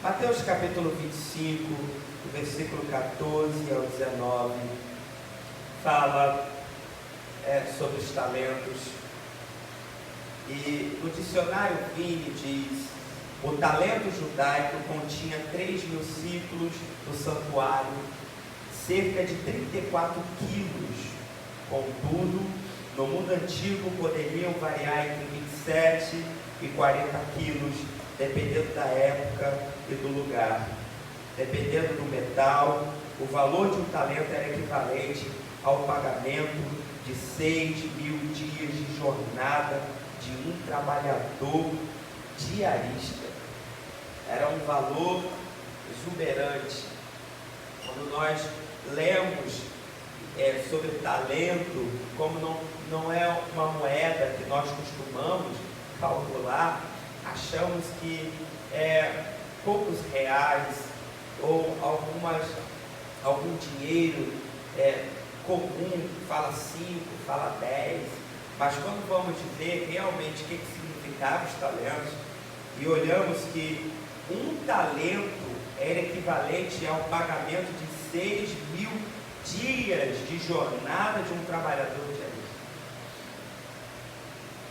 Mateus capítulo 25, do versículo 14 ao 19, fala sobre os talentos. E no dicionário Vini diz: o talento judaico continha 3.000 ciclos do santuário, cerca de 34 quilos. Contudo, no mundo antigo poderiam variar entre 27 e 40 quilos, dependendo da época e do lugar. Dependendo do metal, o valor de um talento era equivalente ao pagamento de 6.000 dias de jornada de um trabalhador diarista. Era um valor exuberante. Quando nós lemos sobre talento, como não é uma moeda que nós costumamos calcular, achamos que poucos reais ou algum dinheiro comum, fala 5, fala 10, mas quando vamos ver realmente o que significava os talentos, e olhamos que um talento era equivalente ao pagamento de 6.000 dias de jornada de um trabalhador diarista.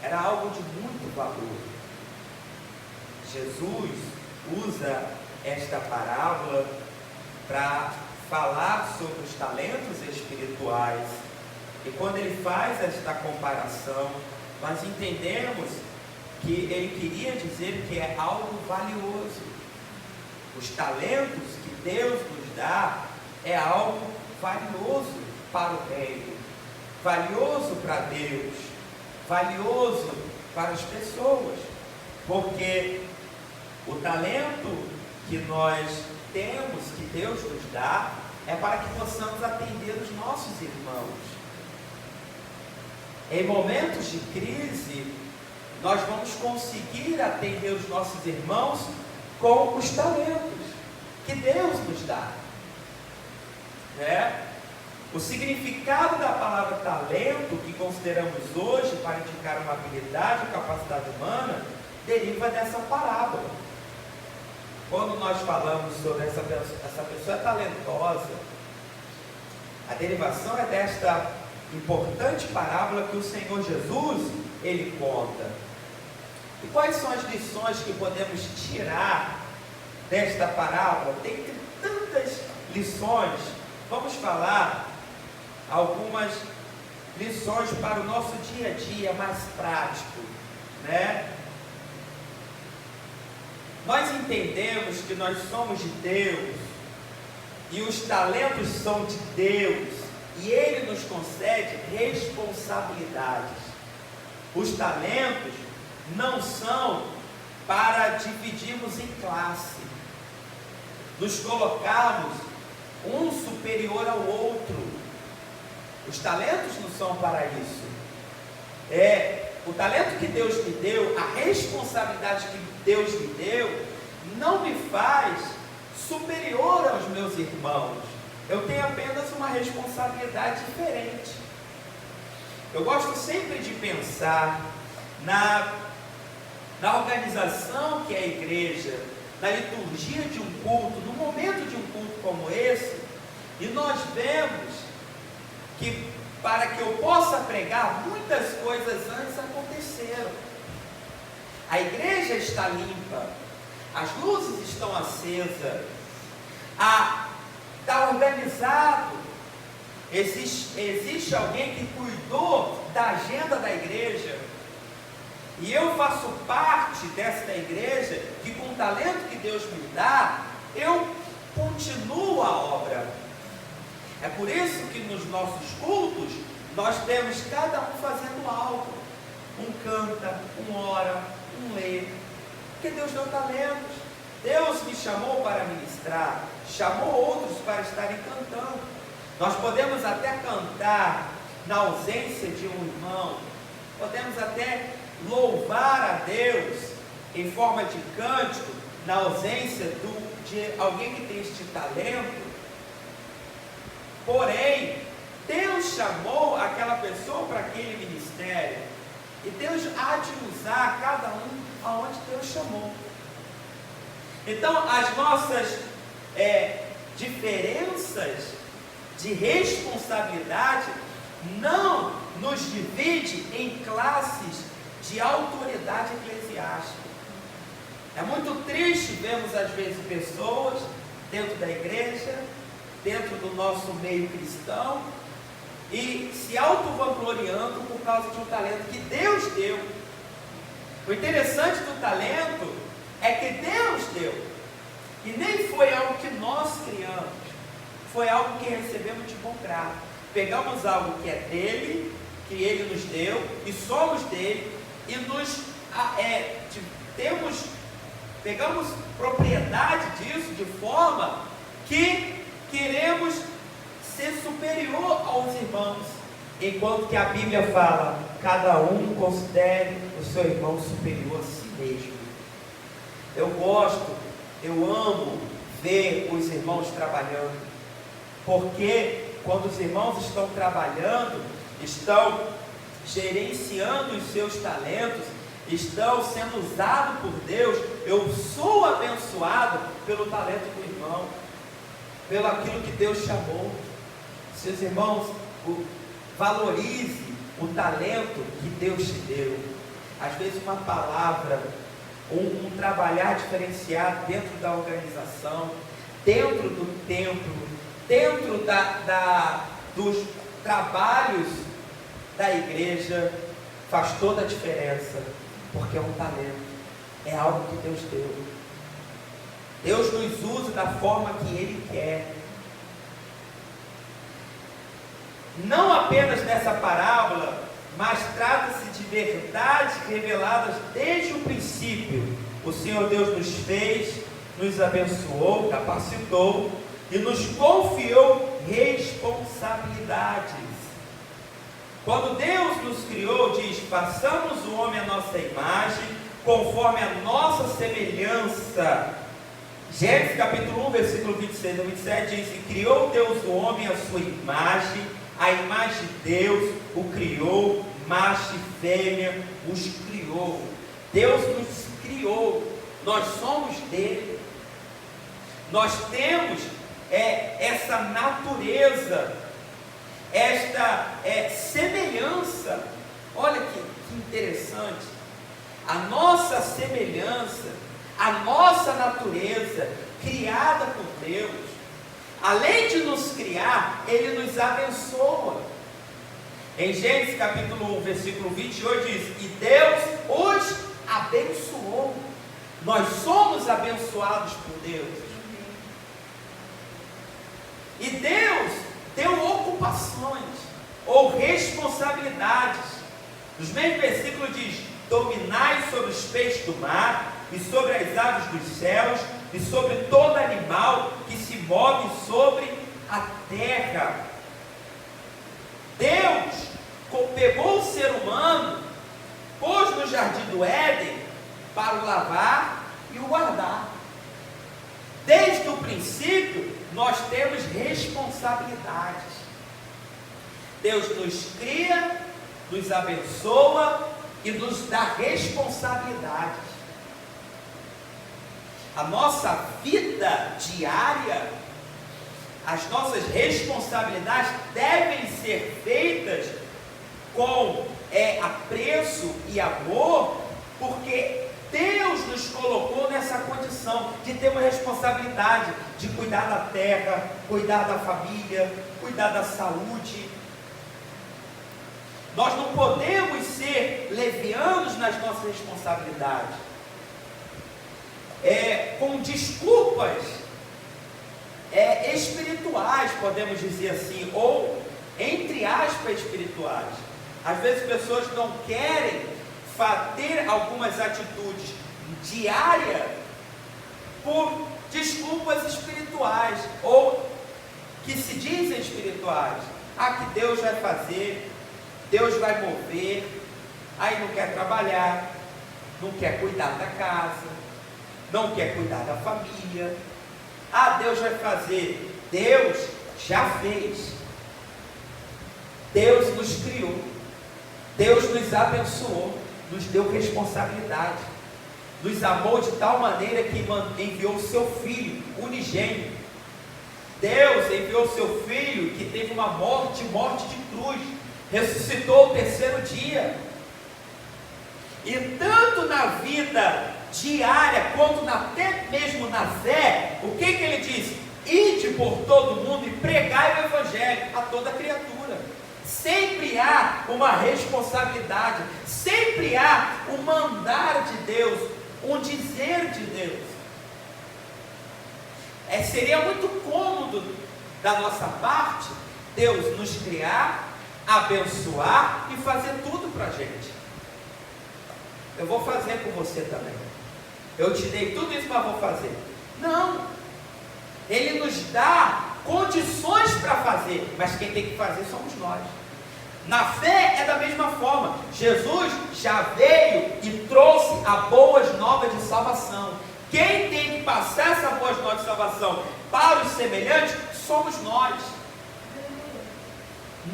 Era algo de muito valor. Jesus usa esta parábola para falar sobre os talentos espirituais. E quando ele faz esta comparação, nós entendemos que ele queria dizer que é algo valioso. Os talentos que Deus nos dá é algo valioso para o reino, valioso para Deus, valioso para as pessoas, porque o talento que nós temos, que Deus nos dá, é para que possamos atender os nossos irmãos. Em momentos de crise, nós vamos conseguir atender os nossos irmãos com os talentos que Deus nos dá. O significado da palavra talento, que consideramos hoje para indicar uma habilidade ou capacidade humana, deriva dessa parábola. Quando nós falamos sobre essa pessoa talentosa, a derivação é desta importante parábola que o Senhor Jesus, ele conta. E quais são as lições que podemos tirar desta parábola? Tem tantas lições. Vamos falar algumas lições para o nosso dia a dia mais prático, Nós entendemos que nós somos de Deus e os talentos são de Deus e Ele nos concede responsabilidades. Os talentos não são para dividirmos em classe, nos colocarmos um superior ao outro. Os talentos não são para isso. O talento que Deus me deu, a responsabilidade que Deus me deu, não me faz superior aos meus irmãos. Eu tenho apenas uma responsabilidade diferente. Eu gosto sempre de pensar na organização que é a igreja, na liturgia de um culto, no momento de um culto como esse, e nós vemos que para que eu possa pregar, muitas coisas antes aconteceram. A igreja está limpa, as luzes estão acesas, está organizado, existe alguém que cuidou da agenda da igreja, e eu faço parte desta igreja, que com o talento que Deus me dá, eu continuo a obra. É por isso que nos nossos cultos, nós temos cada um fazendo algo. Um canta, um ora, um lê, porque Deus deu talentos. Deus me chamou para ministrar, chamou outros para estarem cantando. Nós podemos até cantar na ausência de um irmão, podemos até louvar a Deus em forma de cântico, na ausência de alguém que tem este talento. Porém, Deus chamou aquela pessoa para aquele ministério, e Deus há de usar cada um aonde Deus chamou. Então, as nossas diferenças de responsabilidade não nos divide em classes de autoridade eclesiástica. É muito triste vermos às vezes pessoas dentro da igreja, dentro do nosso meio cristão, e se auto-vangloriando por causa de um talento que Deus deu. O interessante do talento é que Deus deu, e nem foi algo que nós criamos, foi algo que recebemos de bom grado. Pegamos algo que é dele, que ele nos deu, e somos dele, e pegamos propriedade disso de forma que queremos ser superior aos irmãos, enquanto que a Bíblia fala, cada um considere o seu irmão superior a si mesmo. Eu amo ver os irmãos trabalhando, porque quando os irmãos estão trabalhando, estão gerenciando os seus talentos, estão sendo usados por Deus, eu sou abençoado pelo talento do irmão, pelo aquilo que Deus chamou. Seus irmãos, valorize o talento que Deus te deu. Às vezes uma palavra, um trabalhar diferenciado dentro da organização, dentro do templo, dentro dos trabalhos da igreja, faz toda a diferença, porque é um talento, é algo que Deus deu. Deus nos usa da forma que Ele quer. Não apenas nessa parábola, mas trata-se de verdades reveladas desde o princípio. O Senhor Deus nos fez, nos abençoou, capacitou e nos confiou responsabilidades. Quando Deus nos criou, diz, façamos o homem à nossa imagem, conforme a nossa semelhança. Gênesis capítulo 1, versículo 26 a 27 diz, e criou Deus o homem à sua imagem, a imagem de Deus o criou, macho e fêmea os criou. Deus nos criou, nós somos dele, nós temos essa natureza, esta semelhança. Olha que interessante, a nossa semelhança, a nossa natureza, criada por Deus, além de nos criar, Ele nos abençoa. Em Gênesis capítulo 1, versículo 28 diz, e Deus os abençoou. Nós somos abençoados por Deus. E Deus deu ocupações ou responsabilidades. Nos mesmos versículos diz, dominai sobre os peixes do mar, e sobre as aves dos céus, e sobre todo animal que se move sobre a terra. Deus pegou o ser humano, pôs no jardim do Éden para o lavar e o guardar. Desde o princípio, nós temos responsabilidades. Deus nos cria, nos abençoa e nos dá responsabilidades. A nossa vida diária, as nossas responsabilidades devem ser feitas com apreço e amor, porque Deus nos colocou nessa condição de ter uma responsabilidade de cuidar da terra, cuidar da família, cuidar da saúde. Nós não podemos ser levianos nas nossas responsabilidades, com desculpas espirituais, podemos dizer assim, ou entre aspas espirituais. Às vezes pessoas não querem ter algumas atitudes diárias por desculpas espirituais, ou que se dizem espirituais. Que Deus vai fazer, Deus vai mover, aí não quer trabalhar, não quer cuidar da casa, não quer cuidar da família. Deus vai fazer. Deus já fez. Deus nos criou, Deus nos abençoou, nos deu responsabilidade. nos amou de tal maneira que enviou o seu Filho unigênito. Deus enviou o seu Filho, que teve uma morte de cruz, ressuscitou o terceiro dia. E tanto na vida diária, quanto até mesmo na fé, o que ele diz? Ide por todo mundo e pregai o Evangelho a toda criatura. Sempre há uma responsabilidade, sempre há um mandar de Deus, um dizer de Deus. Seria muito cômodo da nossa parte Deus nos criar, abençoar e fazer tudo para a gente. Eu vou fazer com você também. Eu te dei tudo isso, mas vou fazer. Não. Ele nos dá condições para fazer, mas quem tem que fazer somos nós. Na fé é da mesma forma. Jesus já veio e trouxe a boas novas de salvação. Quem tem que passar essa boas novas de salvação para os semelhantes somos nós.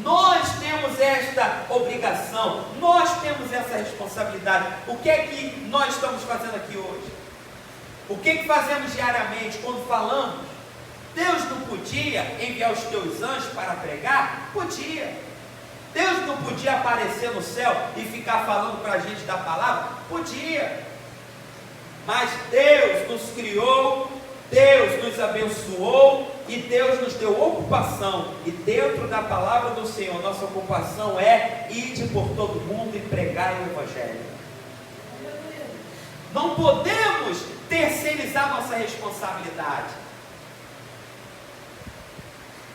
Nós temos esta obrigação, nós temos essa responsabilidade. O que é que nós estamos fazendo aqui hoje? O que é que fazemos diariamente quando falamos? Deus não podia enviar os teus anjos para pregar? Podia. Deus não podia aparecer no céu e ficar falando para a gente da palavra? Podia. Mas Deus nos criou, Deus nos abençoou e Deus nos deu ocupação. E dentro da palavra do Senhor, nossa ocupação é ide por todo mundo e pregar o Evangelho. Não podemos terceirizar nossa responsabilidade.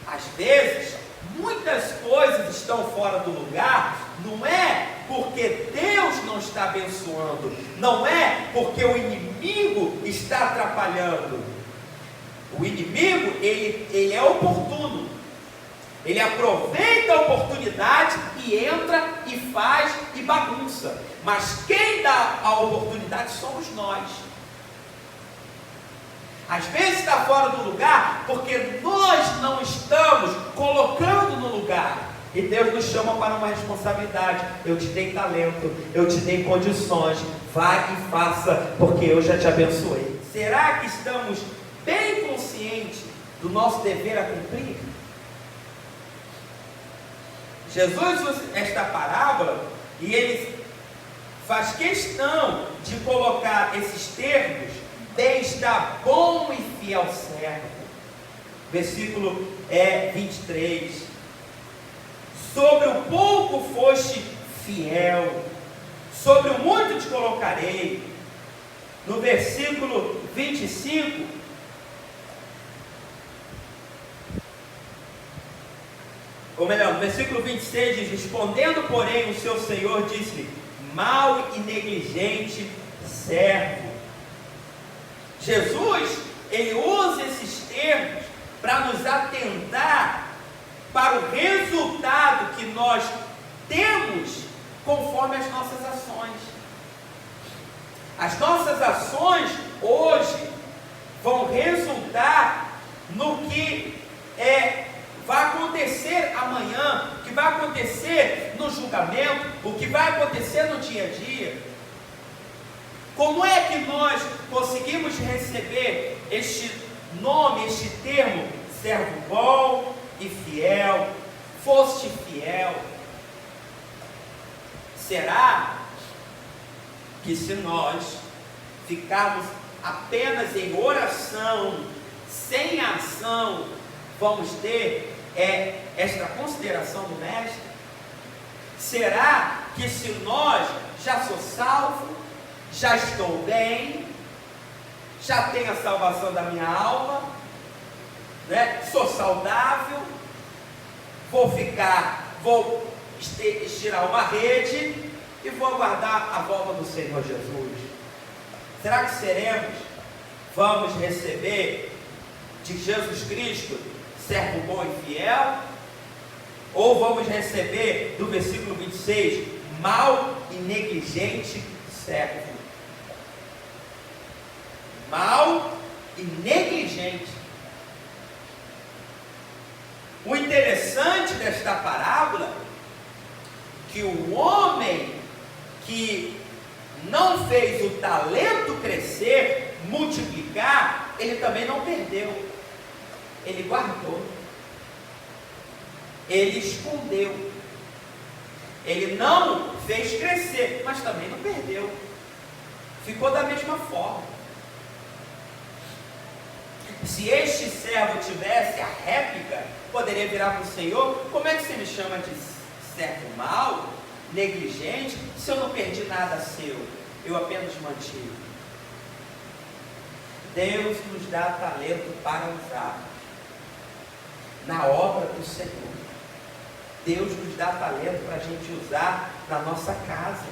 Às vezes, muitas coisas estão fora do lugar, não é porque Deus não está abençoando, não é porque o inimigo está atrapalhando. O inimigo, ele é oportuno, ele aproveita a oportunidade e entra e faz e bagunça, mas quem dá a oportunidade somos nós. Às vezes está fora do lugar porque nós não estamos colocando no lugar. E Deus nos chama para uma responsabilidade. Eu te dei talento, eu te dei condições, vai e faça, porque eu já te abençoei. Será que estamos bem conscientes do nosso dever a cumprir? Jesus usa esta parábola e ele faz questão de colocar esses termos: bem está bom e fiel servo. Versículo 23. Sobre o pouco foste fiel, sobre o muito te colocarei. No versículo 25, ou melhor, no versículo 26 diz: respondendo porém o seu senhor disse-lhe: mau e negligente servo. Jesus, ele usa esses termos para nos atentar para o resultado que nós temos conforme as nossas ações. As nossas ações hoje vão resultar no que vai acontecer amanhã, o que vai acontecer no julgamento, o que vai acontecer no dia a dia. Como é que nós conseguimos receber este nome, este termo, servo bom e fiel? Foste fiel. Será que se nós ficarmos apenas em oração, sem ação, vamos ter esta consideração do Mestre? Será que se nós já sou salvo, já estou bem, já tenho a salvação da minha alma, né? Sou saudável, vou estirar uma rede e vou aguardar a volta do Senhor Jesus? Será que vamos receber de Jesus Cristo servo bom e fiel? Ou vamos receber do versículo 26, mau e negligente servo? Mau e negligente. O interessante desta parábola, que o homem que não fez o talento crescer, multiplicar, ele também não perdeu. Ele guardou. Ele escondeu. Ele não fez crescer, mas também não perdeu. Ficou da mesma forma. Se este servo tivesse a réplica, poderia virar para o Senhor: como é que você me chama de servo mau, negligente, se eu não perdi nada seu? Eu apenas mantive. Deus nos dá talento para usar na obra do Senhor. Deus nos dá talento para a gente usar na nossa casa.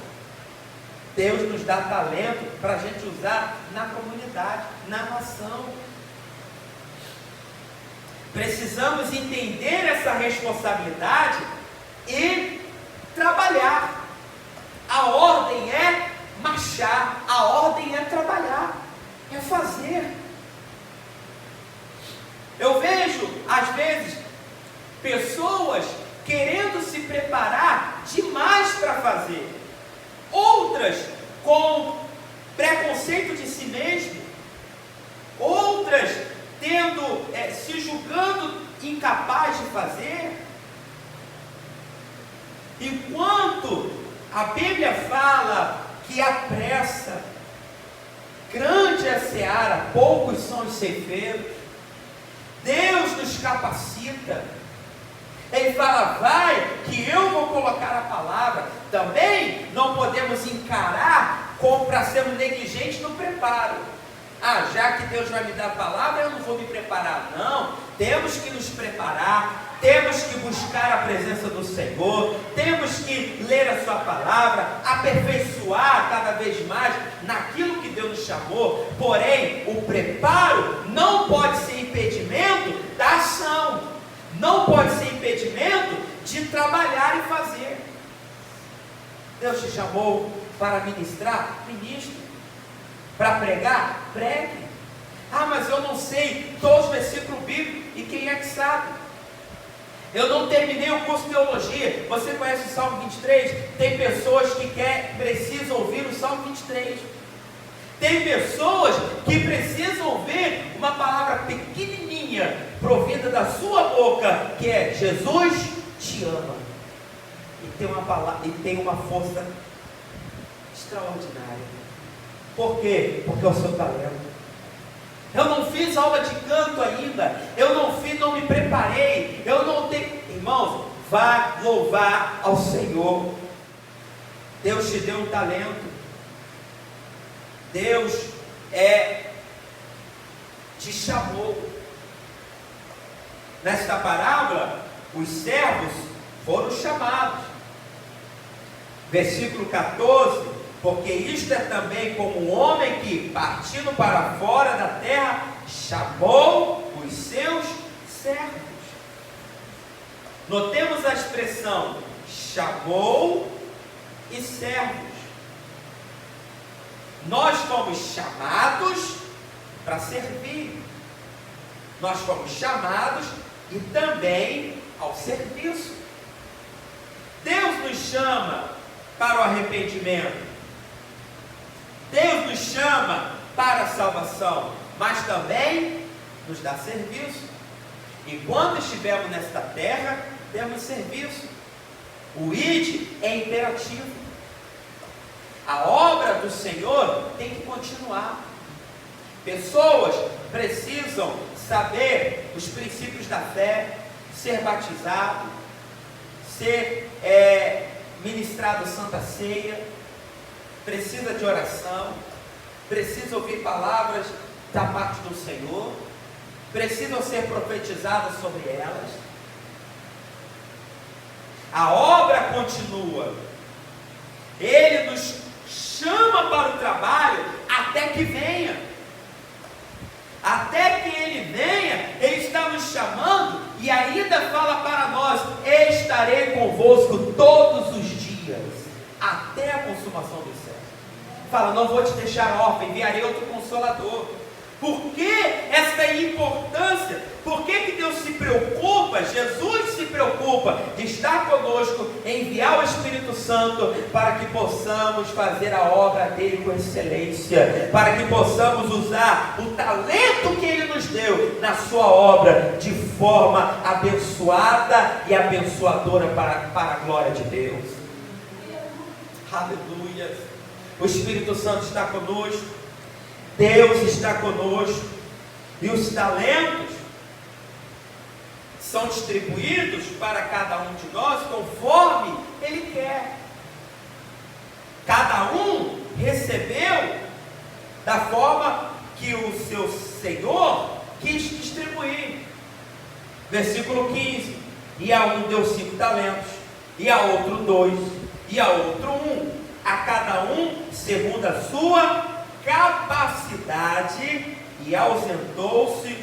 Deus nos dá talento para a gente usar na comunidade, na nação. Precisamos entender essa responsabilidade e trabalhar. A ordem é marchar, a ordem é trabalhar, é fazer. Eu vejo, às vezes, pessoas querendo se preparar demais para fazer, outras com preconceito de si mesmo, outras se julgando incapaz de fazer, enquanto a Bíblia fala que a pressa, grande é a seara, poucos são os ceifeiros. Deus nos capacita. Ele fala: vai, que eu vou colocar a palavra. Também não podemos encarar como para sermos negligentes no preparo. Já que Deus vai me dar a palavra, eu não vou me preparar. Não, temos que nos preparar, temos que buscar a presença do Senhor, temos que ler a sua palavra, aperfeiçoar cada vez mais naquilo que Deus nos chamou. Porém, o preparo não pode ser impedimento da ação, não pode ser impedimento de trabalhar e fazer. Deus te chamou para ministrar? Ministre. Para pregar? Pregue. Mas eu não sei todos os versículos bíblicos. E quem é que sabe? Eu não terminei o curso de teologia. Você conhece o Salmo 23? Tem pessoas que precisam ouvir o Salmo 23. Tem pessoas que precisam ouvir uma palavra pequenininha provida da sua boca, que é: Jesus te ama. E tem uma palavra, e tem uma força extraordinária. Por quê? Porque é o seu talento. Eu não fiz aula de canto ainda, eu não me preparei, eu não tenho. Irmãos, vá louvar ao Senhor. Deus te deu um talento. Deus te chamou. Nesta parábola, os servos foram chamados. Versículo 14: porque isto é também como um homem que, partindo para fora da terra, chamou os seus servos. Notemos a expressão chamou e servos. Nós fomos chamados para servir. Nós fomos chamados e também ao serviço. Deus nos chama para o arrependimento. Deus nos chama para a salvação, mas também nos dá serviço. Enquanto estivermos nesta terra, temos serviço. O id é imperativo. A obra do Senhor tem que continuar. Pessoas precisam saber os princípios da fé, ser batizado, ser ministrado Santa Ceia, precisa de oração, precisa ouvir palavras da parte do Senhor, precisam ser profetizadas sobre elas. A obra continua. Ele nos chama para o trabalho até que venha. Até que Ele venha, Ele está nos chamando e ainda fala para nós: estarei convosco todos os dias, até a consumação dos séculos. Fala: não vou te deixar órfão, enviarei outro Consolador. Por que essa importância? Por que Deus se preocupa, Jesus se preocupa de está conosco, enviar o Espírito Santo para que possamos fazer a obra dele com excelência, para que possamos usar o talento que ele nos deu na sua obra de forma abençoada e abençoadora para a glória de Deus. Aleluia. O Espírito Santo está conosco, Deus está conosco, e os talentos são distribuídos para cada um de nós conforme Ele quer. Cada um recebeu da forma que o seu Senhor quis distribuir. Versículo 15: e a um deu 5 talentos, e a outro 2, e a outro 1, a cada um segundo a sua capacidade, e ausentou-se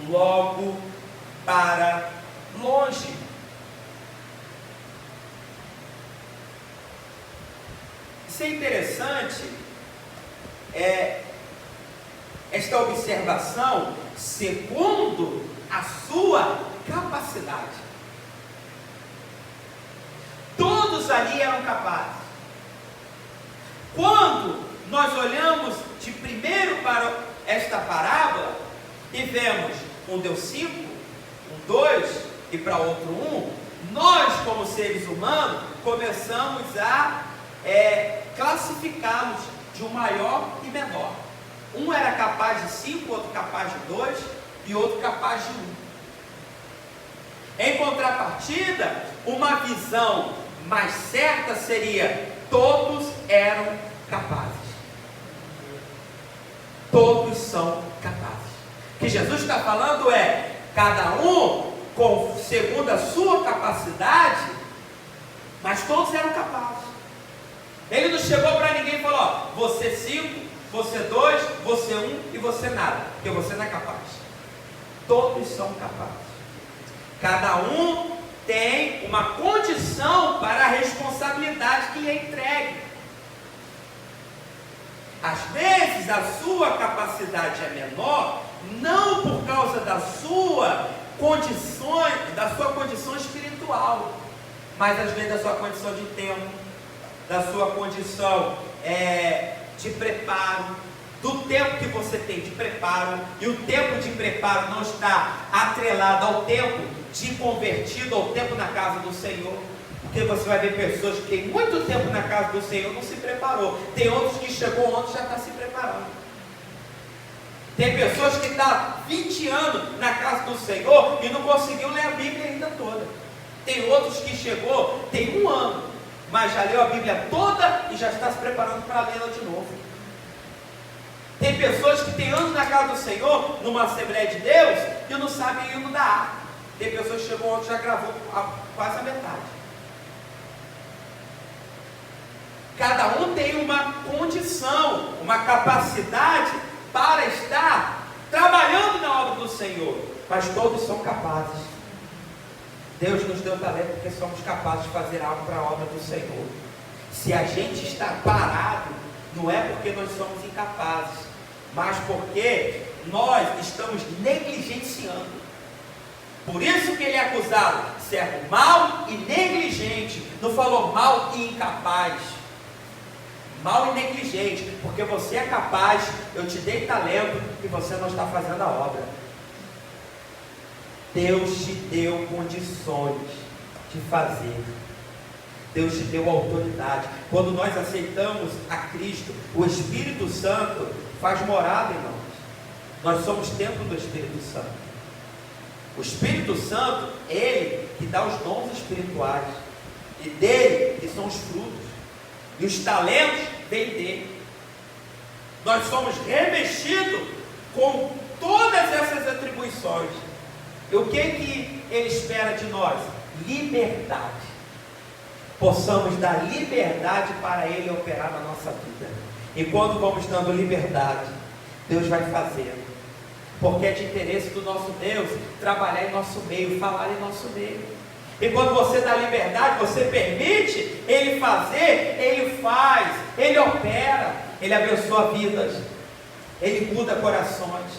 logo para longe. Isso é interessante, esta observação segundo a sua capacidade. Todos ali eram capazes. Quando nós olhamos de primeiro para esta parábola e vemos um deu 5, um 2 e para outro 1, nós como seres humanos começamos a classificá-los de um maior e menor. Um era capaz de 5, outro capaz de 2 e outro capaz de 1. Em contrapartida, uma visão mais certa seria: todos eram capazes. Todos são capazes. O que Jesus está falando é: cada um segundo a sua capacidade, mas todos eram capazes. Ele não chegou para ninguém e falou: ó, você 5, você 2, você 1 e você nada, porque você não é capaz. Todos são capazes. Cada um tem uma condição para a responsabilidade que lhe é entregue. Às vezes a sua capacidade é menor, não por causa da sua condição espiritual, mas às vezes da sua condição de tempo, da sua condição de preparo, do tempo que você tem de preparo, e o tempo de preparo não está atrelado ao tempo de convertido, ao tempo na casa do Senhor. Porque você vai ver pessoas que têm muito tempo na casa do Senhor, não se preparou. Tem outros que chegou ontem e já está se preparando. Tem pessoas que estão 20 anos na casa do Senhor e não conseguiu ler a Bíblia ainda toda. Tem outros que chegou, tem 1 ano, mas já leu a Bíblia toda e já está se preparando para lê-la de novo. Tem pessoas que têm anos na casa do Senhor, numa Assembleia de Deus, e não sabem o hino da harpa. Tem pessoas que chegou ontem e já gravou quase a metade. Cada um tem uma condição, uma capacidade para estar trabalhando na obra do Senhor, mas todos são capazes. Deus nos deu talento porque somos capazes de fazer algo para a obra do Senhor. Se a gente está parado, não é porque nós somos incapazes, mas porque nós estamos negligenciando. Por isso que ele é acusado, servo mau e negligente. Não falou mau e incapaz. Mau e negligente, porque você é capaz, eu te dei talento e você não está fazendo a obra. Deus te deu condições de fazer. Deus te deu autoridade. Quando nós aceitamos a Cristo, o Espírito Santo faz morada em nós. Nós somos templo do Espírito Santo. O Espírito Santo, Ele que dá os dons espirituais, e dele que são os frutos, e os talentos vêm dele. Nós somos revestidos com todas essas atribuições. E o que Ele espera de nós? Liberdade. Possamos dar liberdade para Ele operar na nossa vida. E quando vamos dando liberdade, Deus vai fazendo. Porque é de interesse do nosso Deus trabalhar em nosso meio, falar em nosso meio. E quando você dá liberdade, você permite Ele fazer, Ele faz, Ele opera, Ele abençoa vidas, Ele muda corações,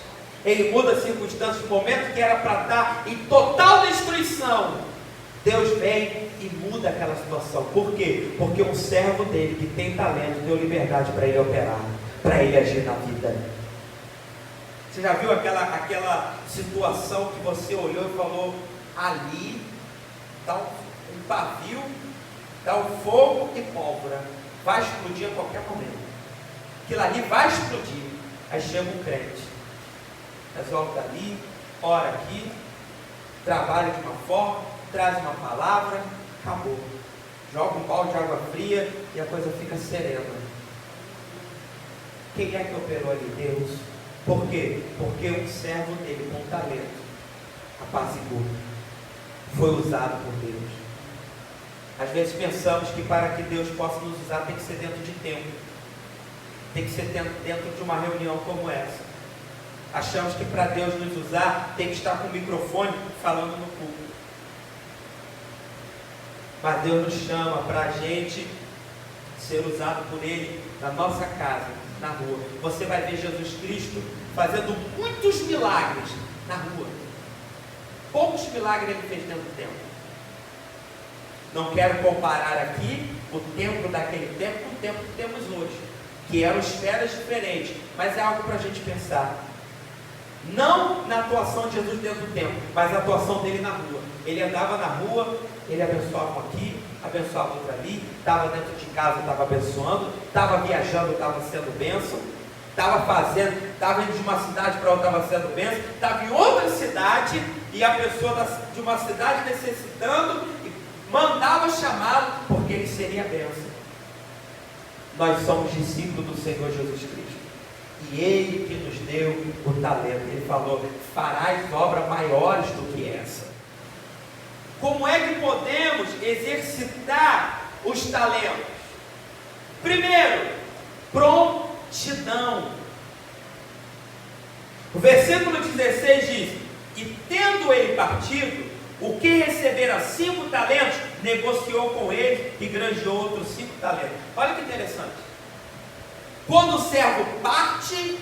Ele muda circunstâncias. No momento que era para estar em total destruição, Deus vem e muda aquela situação. Por quê? Porque um servo dele que tem talento deu liberdade para ele operar, para ele agir na vida. Você já viu aquela situação que você olhou e falou: ali está um pavio, está um fogo e pólvora, vai explodir a qualquer momento. Aquilo ali vai explodir. Aí chega um crente, resolve dali, ora aqui, trabalha de uma forma, traz uma palavra, acabou. Joga um balde de água fria e a coisa fica serena. Quem é que operou ali? Deus. Por quê? Porque um servo dele com talento apaziguou, foi usado por Deus. Às vezes pensamos que para que Deus possa nos usar tem que ser dentro de tempo, tem que ser dentro de uma reunião como essa. Achamos que para Deus nos usar tem que estar com o microfone falando no púlpito. Mas Deus nos chama para a gente ser usado por Ele na nossa casa, na rua. Você vai ver Jesus Cristo fazendo muitos milagres na rua. Poucos milagres Ele fez dentro do templo. Não quero comparar aqui o templo daquele tempo com o templo que temos hoje, que eram esferas diferentes, mas é algo para a gente pensar. Não na atuação de Jesus dentro do templo, mas a atuação dele na rua. Ele andava na rua, ele abençoava um aqui, abençoava outro ali, estava dentro de casa, estava abençoando, estava viajando, estava sendo bênção, estava indo de uma cidade para outra, estava sendo bênção, estava em outra cidade, e a pessoa de uma cidade necessitando, e mandava chamá-lo, porque ele seria bênção. Nós somos discípulos do Senhor Jesus Cristo, e Ele que nos deu o talento. Ele falou: farás obras maiores do que essa. Como é que podemos exercitar os talentos? Primeiro, prontidão. O versículo 16 diz: e tendo ele partido, o que recebera 5 talentos, negociou com ele e granjeou outros 5 talentos. Olha que interessante. Quando o servo parte,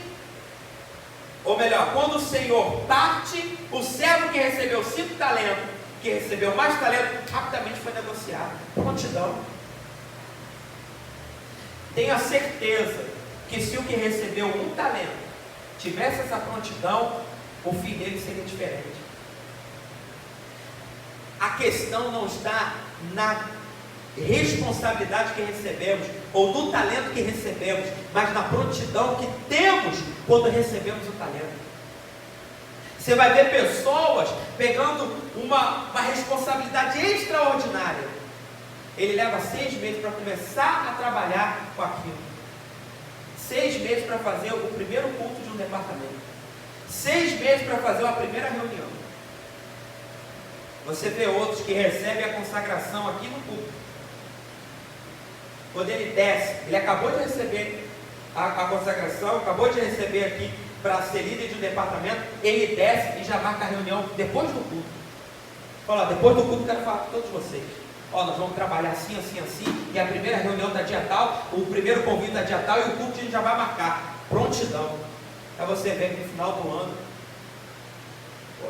ou melhor, quando o Senhor parte, o servo que recebeu 5 talentos, que recebeu mais talentos, rapidamente foi negociado. Prontidão. Tenha certeza que se o que recebeu 1 talento tivesse essa prontidão, o fim dele seria diferente. A questão não está na responsabilidade que recebemos, ou do talento que recebemos, mas na prontidão que temos quando recebemos o talento. Você vai ver pessoas pegando uma responsabilidade extraordinária. Ele leva 6 meses para começar a trabalhar com aquilo. 6 meses para fazer o primeiro culto de um departamento. 6 meses para fazer a primeira reunião. Você vê outros que recebem a consagração aqui no culto. Quando ele desce, ele acabou de receber a consagração, acabou de receber aqui para ser líder de um departamento, ele desce e já marca a reunião depois do culto. Fala: depois do culto eu quero falar com todos vocês. Nós vamos trabalhar assim, assim, assim, e a primeira reunião da dia tal, o primeiro convite da dia tal, e o culto a gente já vai marcar. Prontidão. Aí você vê que no final do ano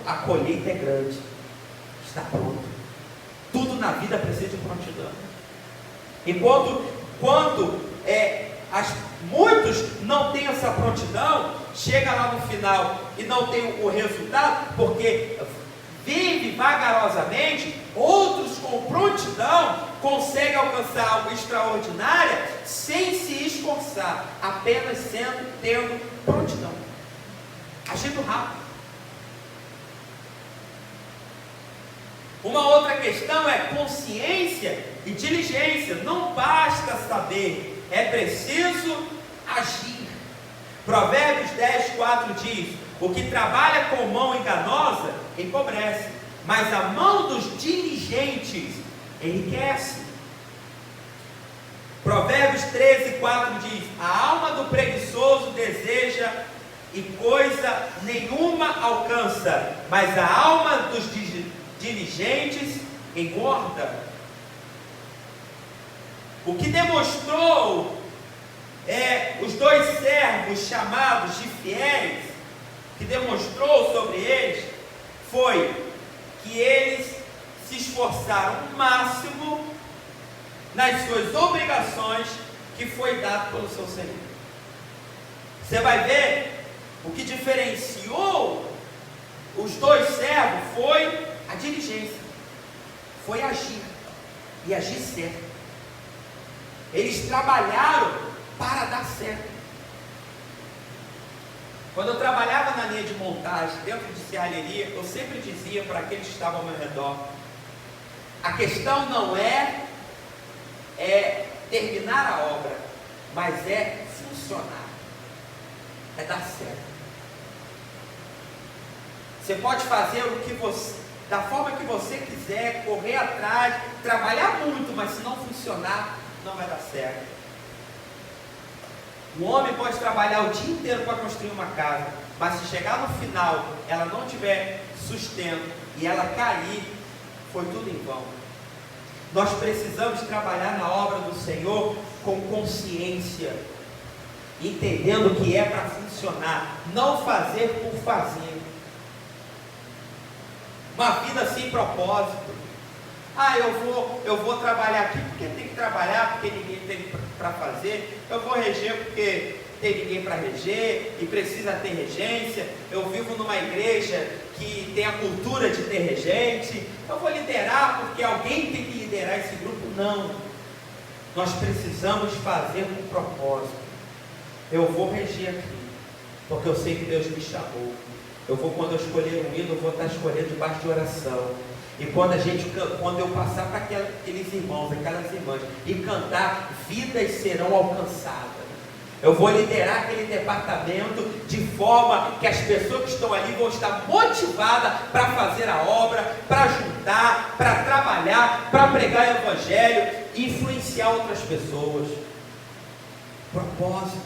a colheita é grande, está pronto. Tudo na vida precisa de prontidão. Enquanto muitos não têm essa prontidão, chega lá no final e não tem o resultado, porque vive vagarosamente. Outros com prontidão conseguem alcançar algo extraordinário sem se esforçar, apenas tendo prontidão, agindo rápido. Uma outra questão é consciência e diligência. Não basta saber, é preciso agir. Provérbios 10:4 diz: o que trabalha com mão enganosa empobrece, mas a mão dos diligentes enriquece. Provérbios 13:4 diz: a alma do preguiçoso deseja e coisa nenhuma alcança, mas a alma dos diligentes engorda. O que demonstrou os 2 servos chamados de fiéis, que demonstrou sobre eles, foi que eles se esforçar o máximo nas suas obrigações que foi dado pelo seu Senhor. Você vai ver, o que diferenciou os dois servos foi a diligência, foi agir, e agir certo. Eles trabalharam para dar certo. Quando eu trabalhava na linha de montagem, dentro de serralheria, eu sempre dizia para aqueles que estavam ao meu redor: a questão não é terminar a obra, mas é funcionar, é dar certo. Você pode fazer o que da forma que você quiser, correr atrás, trabalhar muito, mas se não funcionar, não vai dar certo. O homem pode trabalhar o dia inteiro para construir uma casa, mas se chegar no final, ela não tiver sustento e ela cair, foi tudo em vão. Nós precisamos trabalhar na obra do Senhor com consciência, entendendo que é para funcionar, não fazer por fazer. Uma vida sem propósito. Eu vou trabalhar aqui porque tem que trabalhar, porque ninguém tem para fazer. Eu vou reger porque tem ninguém para reger e precisa ter regência. Eu vivo numa igreja que tem a cultura de ter regente. Eu vou liderar porque alguém tem que liderar esse grupo. Não. Nós precisamos fazer com propósito. Eu vou reger aqui porque eu sei que Deus me chamou. Quando eu escolher um hino, eu vou estar escolhendo debaixo de oração. E quando eu passar para aqueles irmãos, aquelas irmãs, e cantar, vidas serão alcançadas. Eu vou liderar aquele departamento de forma que as pessoas que estão ali vão estar motivadas para fazer a obra, para juntar, para trabalhar, para pregar o evangelho e influenciar outras pessoas. Propósito,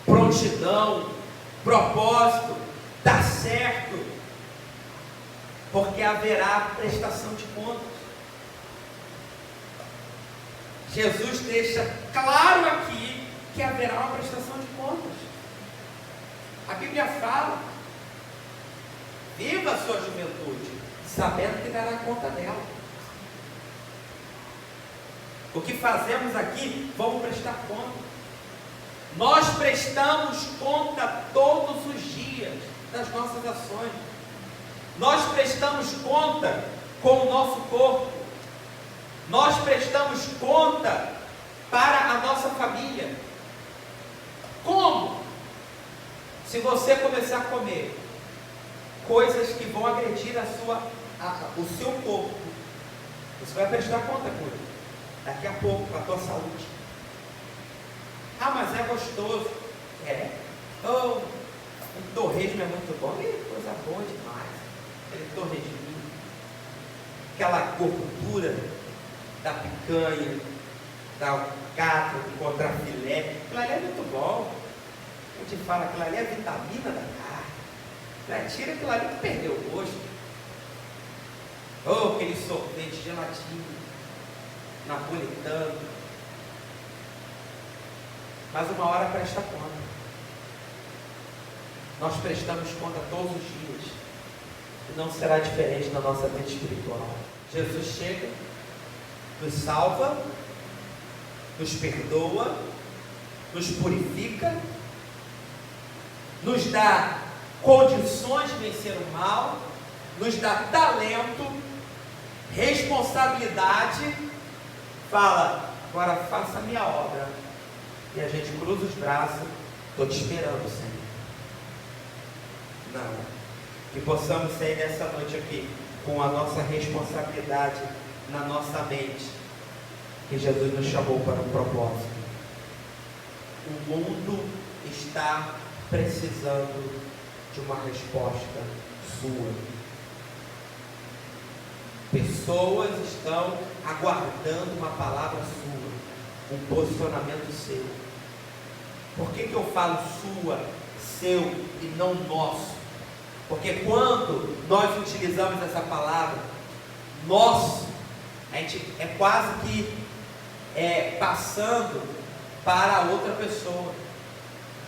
prontidão, propósito. Dá certo, porque haverá prestação de contas. Jesus deixa claro aqui que haverá uma prestação de contas. A Bíblia fala: viva a sua juventude, sabendo que dará conta dela. O que fazemos aqui, vamos prestar conta. Nós prestamos conta todos os dias das nossas ações. Nós prestamos conta com o nosso corpo. Nós prestamos conta para a nossa família. Como? Se você começar a comer coisas que vão agredir o seu corpo, você vai prestar conta com ele daqui a pouco, para a tua saúde. Mas é gostoso. O torresmo é muito bom. Coisa boa demais. Aquele torresminho, aquela gordura da picanha, da alcatra, do contrafilé. Aquilo ali é muito bom. A gente fala, aquilo ali é vitamina da carne. Tira aquilo ali que perdeu o gosto. Aquele sorvete geladinho, napolitano. Mas uma hora presta conta. Nós prestamos conta todos os dias. E não será diferente na nossa vida espiritual. Jesus chega, nos salva, nos perdoa, nos purifica, nos dá condições de vencer o mal, nos dá talento, responsabilidade. Fala: agora faça a minha obra. E a gente cruza os braços. Estou te esperando, Senhor. Não. Que possamos sair nessa noite aqui com a nossa responsabilidade na nossa mente, que Jesus nos chamou para um propósito. O mundo está precisando de uma resposta sua. Pessoas estão aguardando uma palavra sua, um posicionamento seu. Por que eu falo sua, seu e não nosso? Porque quando nós utilizamos essa palavra, nosso, a gente é quase que passando para outra pessoa.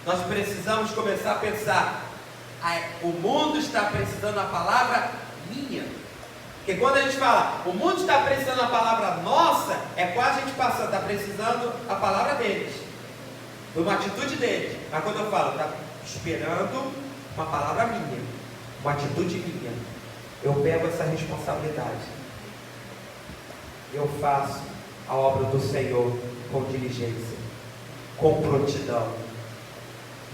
Nós precisamos começar a pensar: o mundo está precisando da palavra minha. Porque quando a gente fala, o mundo está precisando da palavra nossa, é quase a gente passando, está precisando a palavra deles, de uma atitude deles. Mas quando eu falo, está esperando uma palavra minha, uma atitude minha, eu pego essa responsabilidade, eu faço a obra do Senhor com diligência, com prontidão,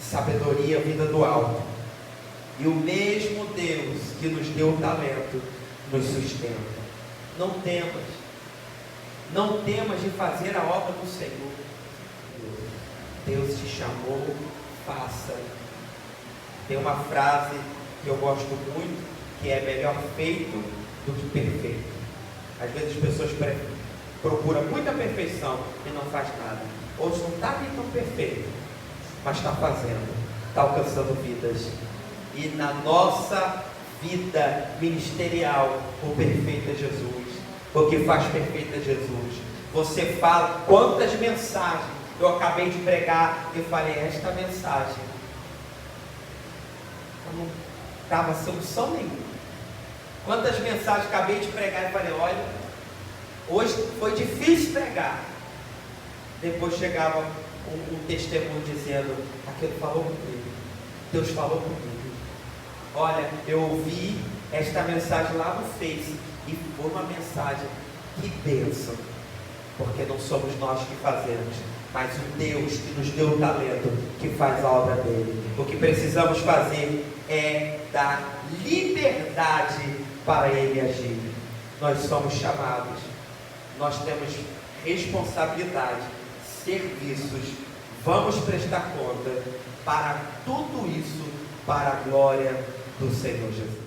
sabedoria vinda do alto. E o mesmo Deus que nos deu o talento nos sustenta. Não temas de fazer a obra do Senhor. Deus te chamou, faça. Tem uma frase que eu gosto muito, que é melhor feito do que perfeito. Às vezes as pessoas procuram muita perfeição e não faz nada. Hoje não está nem tão perfeito, mas está fazendo, está alcançando vidas. E na nossa vida ministerial, o perfeito é Jesus. O que faz perfeito é Jesus. Você fala quantas mensagens eu acabei de pregar, eu falei, esta mensagem eu não estava sem unção nenhuma. Quantas mensagens acabei de pregar e falei, olha, hoje foi difícil pregar. Depois chegava um testemunho dizendo, aquilo falou comigo, Deus falou comigo. Olha, eu ouvi esta mensagem lá no Face e foi uma mensagem, que bênção, porque não somos nós que fazemos, mas o Deus que nos deu o talento, que faz a obra dele. O que precisamos fazer é dar liberdade para ele agir. Nós somos chamados, nós temos responsabilidade, serviços, vamos prestar conta para tudo isso, para a glória do Senhor Jesus.